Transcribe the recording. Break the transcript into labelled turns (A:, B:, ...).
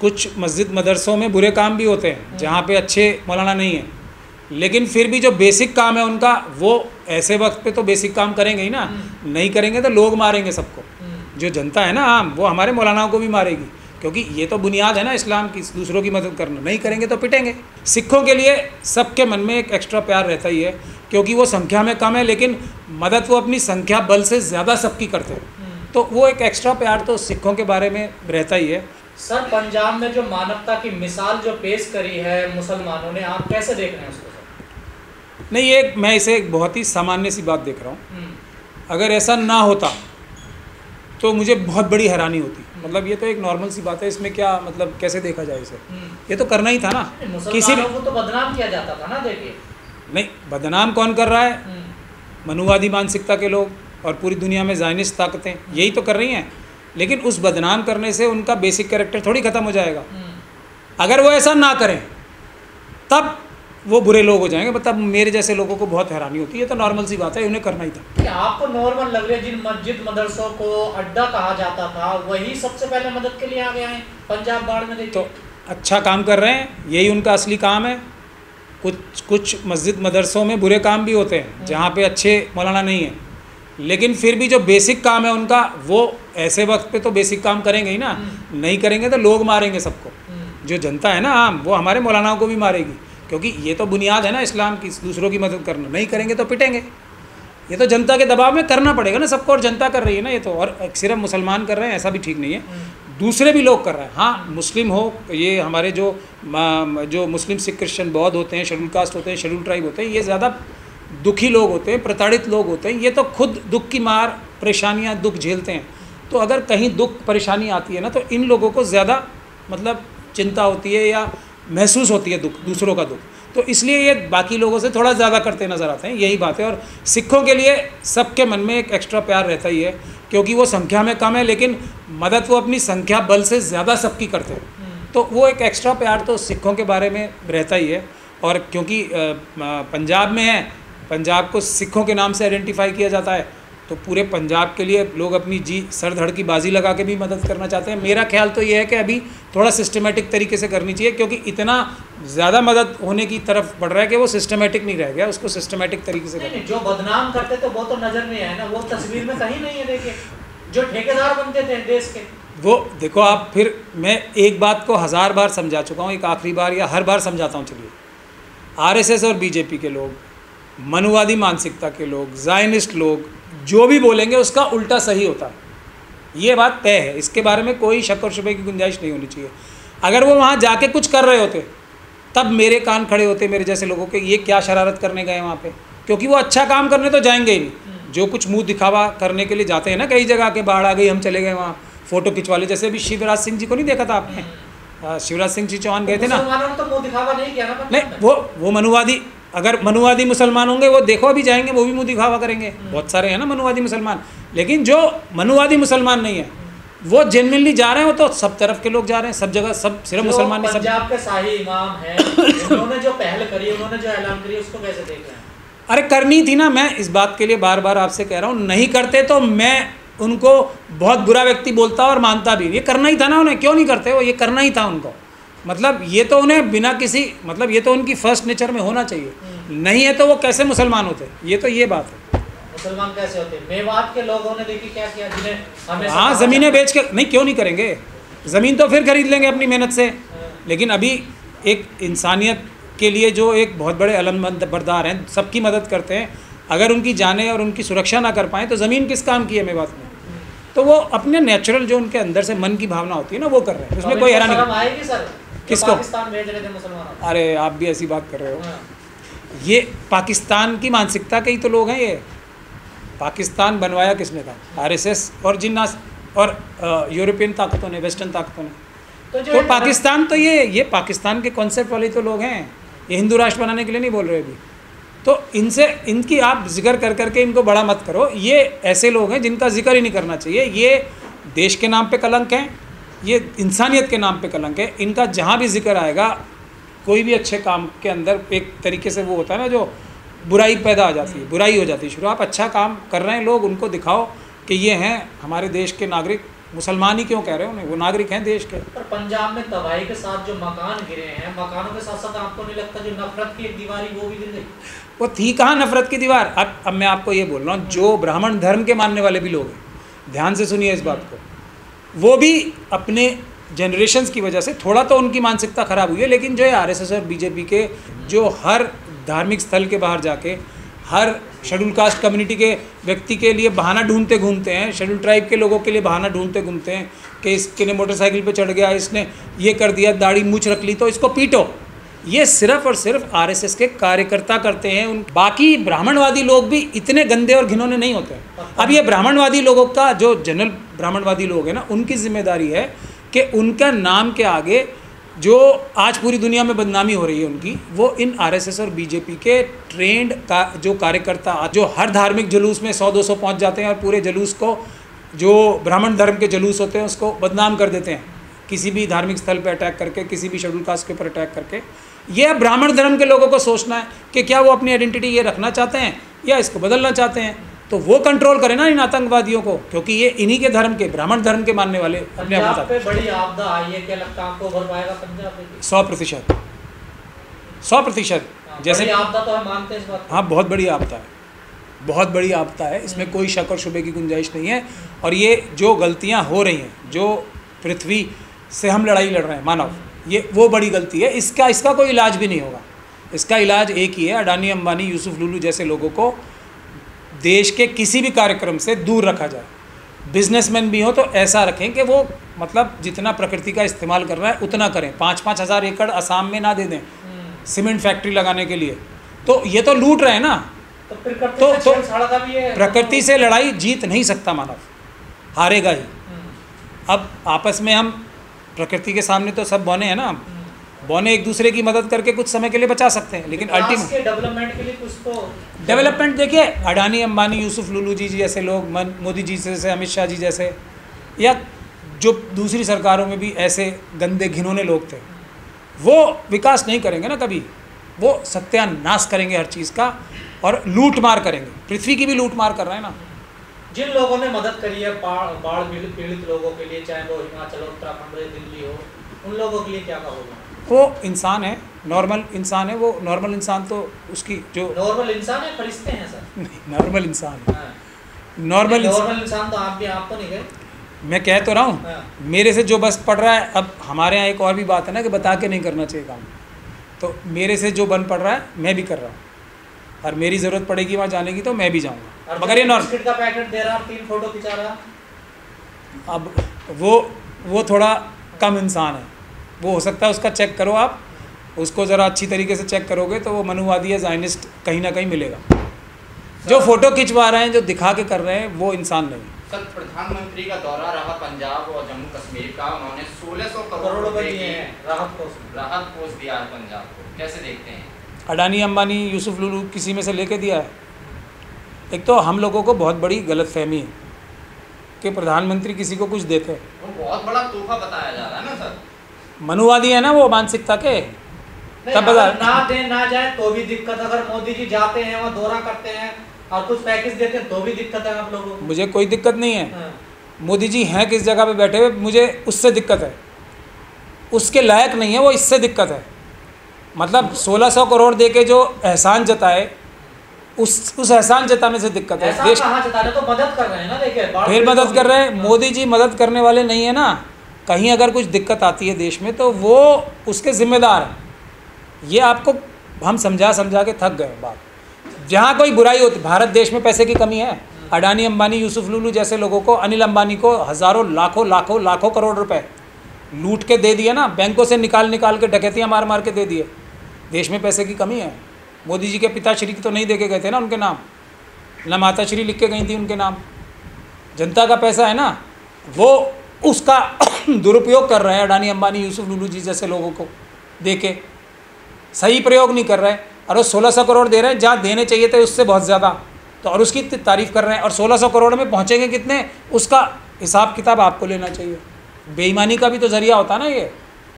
A: कुछ मस्जिद मदरसों में बुरे काम भी होते हैं जहाँ पे अच्छे मौलाना नहीं हैं, लेकिन फिर भी जो बेसिक काम है उनका, वो ऐसे वक्त पे तो बेसिक काम करेंगे ही ना। नहीं करेंगे तो लोग मारेंगे सबको, जो जनता है ना आम, वो हमारे मौलानाओं को भी मारेगी, क्योंकि ये तो बुनियाद है ना इस्लाम की, दूसरों की मदद करना। नहीं करेंगे तो पिटेंगे। सिखों के लिए सबके मन में एक एक्स्ट्रा प्यार रहता ही है, क्योंकि वो संख्या में कम है लेकिन मदद वो अपनी संख्या बल से ज़्यादा सबकी करते हैं, तो वो एक एक्स्ट्रा प्यार तो सिखों के बारे में रहता ही है।
B: सर, पंजाब में जो मानवता की मिसाल जो पेश करी है मुसलमानों ने, आप कैसे देख रहे हैं उसको?
A: नहीं, ये मैं इसे एक बहुत ही सामान्य सी बात देख रहा हूँ। अगर ऐसा ना होता तो मुझे बहुत बड़ी हैरानी होती। मतलब ये तो एक नॉर्मल सी बात है, इसमें क्या मतलब कैसे देखा जाए इसे? ये तो करना ही था ना।
B: किसी को तो बदनाम किया जाता था ना। देखिए,
A: नहीं, बदनाम कौन कर रहा है? मनुवादी मानसिकता के लोग और पूरी दुनिया में ज़ायनिस्ट ताकतें यही तो कर रही हैं। लेकिन उस बदनाम करने से उनका बेसिक कैरेक्टर थोड़ी ख़त्म हो जाएगा। अगर वो ऐसा ना करें तब वो बुरे लोग हो जाएंगे। मतलब मेरे जैसे लोगों को बहुत हैरानी होती है। ये तो नॉर्मल सी बात है, उन्हें करना ही था।
B: आपको नॉर्मल लग रहा है? जिन मस्जिद मदरसों को अड्डा कहा जाता था वही सबसे पहले मदद के लिए आ गए हैं पंजाब बाढ़ में।
A: तो अच्छा काम कर रहे हैं, यही उनका असली काम है। कुछ मस्जिद मदरसों में बुरे काम भी होते हैं जहाँ पे अच्छे मौलाना नहीं हैं, लेकिन फिर भी जो बेसिक काम है उनका, वो ऐसे वक्त पे तो बेसिक काम करेंगे ही ना। नहीं करेंगे तो लोग मारेंगे सबको, जो जनता है ना आम, वो हमारे मौलानाओं को भी मारेगी, क्योंकि ये तो बुनियाद है ना इस्लाम की, दूसरों की मदद करना। नहीं करेंगे तो पिटेंगे। ये तो जनता के दबाव में करना पड़ेगा ना सबको, और जनता कर रही है ना ये तो। और सिर्फ मुसलमान कर रहे हैं ऐसा भी ठीक नहीं है, दूसरे भी लोग कर रहे हैं। हाँ, मुस्लिम हो, ये हमारे जो मुस्लिम सिख क्रिश्चियन बौद्ध होते हैं, शेड्यूल कास्ट होते हैं, शेड्यूल ट्राइब होते हैं, ये ज़्यादा दुखी लोग होते हैं, प्रताड़ित लोग होते हैं। ये तो खुद दुख की मार, परेशानियाँ, दुख झेलते हैं। तो अगर कहीं दुख परेशानी आती है ना, तो इन लोगों को ज़्यादा मतलब चिंता होती है या महसूस होती है दुख, दूसरों का दुख। तो इसलिए ये बाकी लोगों से थोड़ा ज़्यादा करते नज़र आते हैं, यही बात है। और सिखों के लिए सबके मन में एक एक्स्ट्रा प्यार रहता ही है, क्योंकि वो संख्या में कम है लेकिन मदद वो अपनी संख्या बल से ज़्यादा सबकी करते हैं, तो वो एक एक्स्ट्रा प्यार तो सिखों के बारे में रहता ही है। और क्योंकि पंजाब में है, पंजाब को सिखों के नाम से आइडेंटिफाई किया जाता है, तो पूरे पंजाब के लिए लोग अपनी सर धड़ की बाजी लगा के भी मदद करना चाहते हैं। मेरा ख्याल तो ये है कि अभी थोड़ा सिस्टमेटिक तरीके से करनी चाहिए, क्योंकि इतना ज़्यादा मदद होने की तरफ बढ़ रहा है कि वो सिस्टमेटिक नहीं रह गया, उसको सिस्टमेटिक तरीके से करना।
B: जो बदनाम करते तो वो तो नज़र में है ना, वो तस्वीर में कहीं नहीं है। देखिए, जो ठेकेदार बनते थे देश के,
A: वो देखो आप, फिर मैं एक बात को 1000 बार समझा चुका हूँ, एक आखिरी बार या हर बार समझाता हूँ। चलिए, आरएसएस और बीजेपी के लोग, मनुवादी मानसिकता के लोग, ज़ायनिस्ट लोग जो भी बोलेंगे उसका उल्टा सही होता है, ये बात तय है। इसके बारे में कोई शक और शुबे की गुंजाइश नहीं होनी चाहिए। अगर वो वहाँ जाके कुछ कर रहे होते तब मेरे कान खड़े होते, मेरे जैसे लोगों के, ये क्या शरारत करने गए वहाँ पे, क्योंकि वो अच्छा काम करने तो जाएंगे ही नहीं। जो कुछ मुंह दिखावा करने के लिए जाते हैं ना, कई जगह के बाढ़ आ गई हम चले गए वहाँ फ़ोटो खिंचवा ले, जैसे अभी शिवराज सिंह जी को नहीं देखा था आपने? शिवराज सिंह जी चौहान गए थे ना,
B: तो मुंह दिखावा नहीं किया ना।
A: नहीं, वो मनुवादी, अगर मनुवादी मुसलमान होंगे वो देखो अभी जाएंगे, वो भी मुँह दिखावा करेंगे। बहुत सारे हैं ना मनुवादी मुसलमान, लेकिन जो मनुवादी मुसलमान नहीं है वो जेन्युइनली जा रहे हैं, वो तो सब तरफ के लोग जा रहे हैं, सब जगह, सब सिर्फ मुसलमान नहीं।
B: पंजाब के शाही इमाम हैं, उन्होंने जो पहल करी, उन्होंने जो ऐलान करी, उसको कैसे देख रहे हैं?
A: अरे करनी थी ना, मैं इस बात के लिए बार बार आपसे कह रहा हूँ, नहीं करते तो मैं उनको बहुत बुरा व्यक्ति बोलता और मानता भी। ये करना ही था ना उन्हें, क्यों नहीं करते वो? ये करना ही था उनको। मतलब ये तो उन्हें बिना किसी, मतलब ये तो उनकी फर्स्ट नेचर में होना चाहिए। नहीं है तो वो कैसे मुसलमान होते? ये तो ये बात है।
B: मुसलमान कैसे होते? मेवात के लोगों ने देखिए क्या किया, जिन्हें हमें,
A: हाँ, ज़मीनें बेच के, नहीं क्यों नहीं करेंगे? ज़मीन तो फिर खरीद लेंगे अपनी मेहनत से। लेकिन अभी एक इंसानियत के लिए जो एक बहुत बड़े अलमबंद बरदार हैं, सबकी मदद करते हैं, अगर उनकी जानें और उनकी सुरक्षा ना कर पाएँ तो ज़मीन किस काम की है मेवात में? तो वो अपने नेचुरल जो उनके अंदर से मन की भावना होती है ना, वो कर रहे हैं, उसमें कोई हैरानी नहीं।
B: आएगी सर,
A: किसको?
B: पाकिस्तान भेज रहे थे मुसलमान।
A: अरे आप भी ऐसी बात कर रहे हो। ये पाकिस्तान की मानसिकता के ही तो लोग हैं। ये पाकिस्तान बनवाया किसने था? आरएसएस और जिन्नास और यूरोपियन ताकतों ने, वेस्टर्न ताकतों ने। तो पाकिस्तान तो ये पाकिस्तान के कॉन्सेप्ट वाले तो लोग हैं। ये हिंदू राष्ट्र बनाने के लिए नहीं बोल रहे अभी। तो इनकी आप जिक्र कर करके इनको बड़ा मत करो। ये ऐसे लोग हैं जिनका जिक्र ही नहीं करना चाहिए। ये देश के नाम पे कलंक हैं, ये इंसानियत के नाम पे कलंक है। इनका जहाँ भी जिक्र आएगा, कोई भी अच्छे काम के अंदर एक तरीके से वो होता है ना, जो बुराई पैदा आ जाती है, बुराई हो जाती है शुरू। आप अच्छा काम कर रहे हैं, लोग उनको दिखाओ कि ये हैं हमारे देश के नागरिक, मुसलमान ही क्यों कह रहे हो उन्हें, वो नागरिक हैं देश के।
B: पर पंजाब में तबाही के साथ जो मकान गिरे हैं, मकानों के साथ साथ आपको नहीं लगता जो नफरत की एक दीवार वो भी गिर गई?
A: वो थी कहाँ नफरत की दीवार। अब मैं आपको ये बोल रहा हूँ, जो ब्राह्मण धर्म के मानने वाले भी लोग हैं, ध्यान से सुनिए इस बात को, वो भी अपने जनरेशन्स की वजह से थोड़ा तो उनकी मानसिकता खराब हुई है, लेकिन जो है आरएसएस और बीजेपी के जो हर धार्मिक स्थल के बाहर जाके हर शेड्यूल कास्ट कम्युनिटी के व्यक्ति के लिए बहाना ढूंढते घूमते हैं, शेड्यूल ट्राइब के लोगों के लिए बहाना ढूंढते घूमते हैं कि इसके ने मोटरसाइकिल पे चढ़ गया, इसने ये कर दिया, दाढ़ी मूछ रख ली तो इसको पीटो। ये सिर्फ और सिर्फ आरएसएस के कार्यकर्ता करते हैं। उन बाकी ब्राह्मणवादी लोग भी इतने गंदे और घिनौने नहीं होते हैं। अब ये ब्राह्मणवादी लोगों का, जो जनरल ब्राह्मणवादी लोग हैं ना, उनकी जिम्मेदारी है कि उनका नाम के आगे जो आज पूरी दुनिया में बदनामी हो रही है उनकी, वो इन आरएसएस और बीजेपी के ट्रेंड का जो कार्यकर्ता जो हर धार्मिक जुलूस में 100-200 पहुंच जाते हैं और पूरे जुलूस को, जो ब्राह्मण धर्म के जुलूस होते हैं, उसको बदनाम कर देते हैं किसी भी धार्मिक स्थल पर अटैक करके, किसी भी शेड्यूल कास्ट के ऊपर अटैक करके। ये अब ब्राह्मण धर्म के लोगों को सोचना है कि क्या वो अपनी आइडेंटिटी ये रखना चाहते हैं या इसको बदलना चाहते हैं, तो वो कंट्रोल करें ना इन आतंकवादियों को, क्योंकि ये इन्हीं के धर्म के, ब्राह्मण धर्म के मानने वाले अपने आप
B: पे बड़ी आपदा आई है, क्या लगता है आपको उभर पाएगा पंजाब में?
A: 100%, 100%। जैसे
B: आपदा तो हम मानते हैं इस बात।
A: हाँ, बहुत बड़ी आपदा है, बहुत बड़ी आपदा है, इसमें कोई शक और शुबे की गुंजाइश नहीं है। और ये जो गलतियाँ हो रही हैं, जो पृथ्वी से हम लड़ाई लड़ रहे हैं मानव, ये वो बड़ी गलती है। इसका कोई इलाज भी नहीं होगा। इसका इलाज एक ही है, अडानी अंबानी यूसुफ लुलू जैसे लोगों को देश के किसी भी कार्यक्रम से दूर रखा जाए। बिजनेसमैन भी हो तो ऐसा रखें कि वो मतलब जितना प्रकृति का इस्तेमाल कर रहा है उतना करें। 5-5 हज़ार एकड़ असम में ना दे दें सीमेंट फैक्ट्री लगाने के लिए, तो ये तो लूट रहे हैं ना।
B: तो
A: प्रकृति से लड़ाई जीत नहीं सकता मानव, हारेगा ही। अब आपस में हम प्रकृति के सामने तो सब बौने हैं ना, बौने एक दूसरे की मदद करके कुछ समय के लिए बचा सकते हैं, लेकिन अल्टीमेट
B: डेवलपमेंट के लिए कुछ तो
A: डेवलपमेंट देखिए, अडानी अंबानी यूसुफ लुलू जी जैसे लोग, मोदी जी जैसे, अमित शाह जी जैसे, या जो दूसरी सरकारों में भी ऐसे गंदे घिनौने लोग थे, वो विकास नहीं करेंगे ना कभी। वो सत्यानाश करेंगे हर चीज़ का और लूट मार करेंगे। पृथ्वी की भी लूट मार कर रहे हैं ना।
B: जिन लोगों ने मदद करी है बाढ़ पीड़ित लोगों के लिए, चाहे वो हिमाचल, उत्तराखंड या दिल्ली हो, उन लोगों के लिए क्या कहोगे?
A: वो इंसान है, नॉर्मल इंसान है। वो नॉर्मल इंसान तो उसकी जो
B: नॉर्मल इंसान है, फरिश्ते हैं सर?
A: नहीं, नॉर्मल इंसान है।
B: नॉर्मल इंसान तो आप तो नहीं गए।
A: मैं कह तो रहा हूँ, मेरे से जो बस पड़ रहा है। अब हमारे यहाँ एक और भी बात है ना कि बता के नहीं करना चाहिए काम, तो मेरे से जो बन पड़ रहा है मैं भी कर रहा हूँ, और मेरी ज़रूरत पड़ेगी वहाँ जाने की तो मैं भी जाऊँगा। मगर ये नॉर्मल
B: का पैकेट दे रहा, 3 फोटो खिंचा रहा,
A: अब वो थोड़ा कम इंसान है। वो हो सकता है उसका चेक करो आप, उसको ज़रा अच्छी तरीके से चेक करोगे तो वो मनुवादी या ज़ायनिस्ट कहीं ना कहीं मिलेगा। जो फ़ोटो खिंचवा रहे हैं, जो दिखा के कर रहे हैं, वो इंसान नहीं।
C: सर, प्रधानमंत्री का दौरा रहा पंजाब और जम्मू कश्मीर का, उन्होंने 1600 करोड़ रुपए दिए हैं, राहत कोष दिया है पंजाब को, कैसे देखते हैं?
A: अडानी अंबानी यूसुफ लुलू किसी में से लेके दिया है? एक तो हम लोगों को बहुत बड़ी गलतफहमी है कि प्रधानमंत्री किसी को कुछ देते हैं।
C: वो बहुत बड़ा तोहफा बताया जा रहा है ना सर।
A: मनुवादी है ना वो मानसिकता के।
B: तब ना दे ना जाए तो भी दिक्कत। अगर मोदी जी जाते हैं, वहाँ दौरा करते हैं और कुछ पैकेज देते हैं तो भी दिक्कत है आप लोगों को।
A: मुझे कोई दिक्कत नहीं है। मोदी जी हैं किस जगह पे बैठे हुए, मुझे उससे दिक्कत है। उसके लायक नहीं है वो, इससे दिक्कत है। मतलब 1600 करोड़ दे के जो एहसान जताए, उस एहसान जताने से दिक्कत है।
B: देश कहाँ जता रहे, तो मदद कर रहे हैं ना। देखिए
A: फिर मदद कर रहे हैं। मोदी जी मदद करने वाले नहीं है ना। कहीं अगर कुछ दिक्कत आती है देश में तो वो उसके जिम्मेदार हैं। ये आपको हम समझा के थक गए बात। जहाँ कोई बुराई होती, भारत देश में पैसे की कमी है। अडानी अंबानी यूसुफ लुलू जैसे लोगों को, अनिल अंबानी को हज़ारों लाखों करोड़ रुपए लूट के दे दिए ना, बैंकों से निकाल के डकैतियाँ मार के दे दिए। देश में पैसे की कमी है। मोदी जी के पिताश्री की तो नहीं दे के गए थे ना उनके नाम, ना माताश्री लिख के गई थी उनके नाम। जनता का पैसा है ना, वो उसका दुरुपयोग कर रहे हैं अडानी अंबानी यूसुफ लुलू जी जैसे लोगों को दे के। सही प्रयोग नहीं कर रहे। और वो 1600 करोड़ दे रहे हैं जहाँ देने चाहिए थे उससे बहुत ज़्यादा, तो और उसकी तारीफ़ कर रहे हैं। और 1600 करोड़ में पहुँचेंगे कितने, उसका हिसाब किताब आपको लेना चाहिए। बेईमानी का भी तो ज़रिया होता है ना ये।